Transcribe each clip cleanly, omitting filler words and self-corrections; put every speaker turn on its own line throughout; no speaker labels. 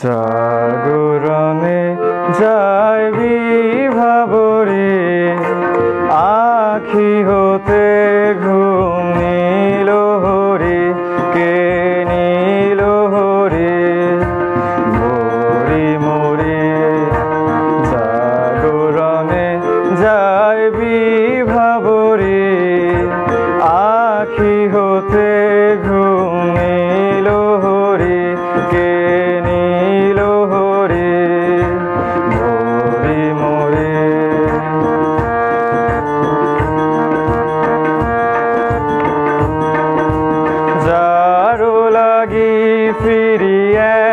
জাগরণে যায় বিভাবরে, আখি হতে ঘুম নীল হরে, কে নীল হরে মরি মরি। জাগরণে যায় বিভাবরে, আখি হতে ঘুম নীল হরে, কে নীল হরে মরি মরি। যারো লাগি ফিরি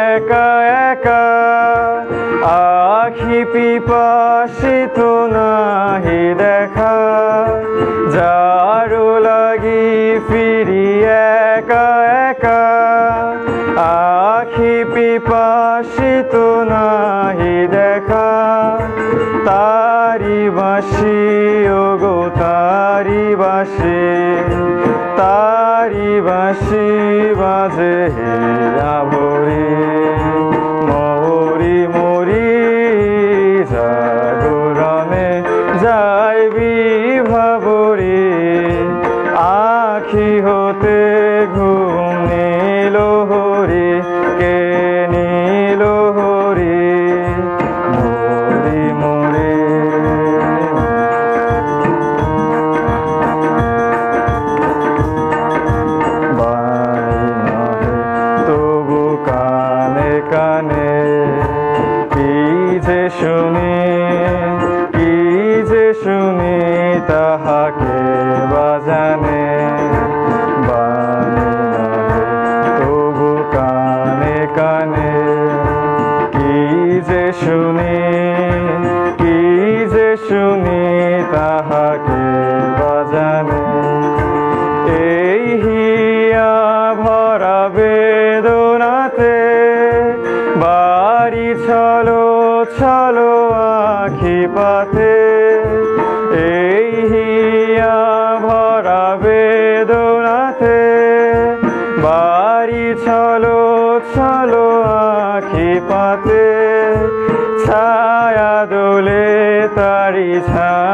একা একা, আখি পিপাসিত নাহি দেখা। যারো লাগি ফিরি একা একা, আখি পিপাসিত নাহি দেখা। তারি বাঁশি ওগো তারি বাঁশি, তারি বাঁশি বাজে আভরে মরি মরি। জাগরণে যায় বিভাবরে, আখি হতে ঘুম নীল হরে, কে নীল হরে মরি মরি। বাণী নহে তবু কানে কানে, কি যে শুনি কি যে শুনি তাহাকে বাজানে। বাণী নহে তবু কানে কানে, কি যে শুনি কি যে শুনি তাহাকে বাজানে। এই হিয়া ভরা বেদনাতে, বাড়ি ছলো ছলো আখি পাতে। এই হিয়া ভরা বেদনাতে, বাড়ি ছলো ছলো আখি পাতে। ছায়া দোলে তারি ছায়া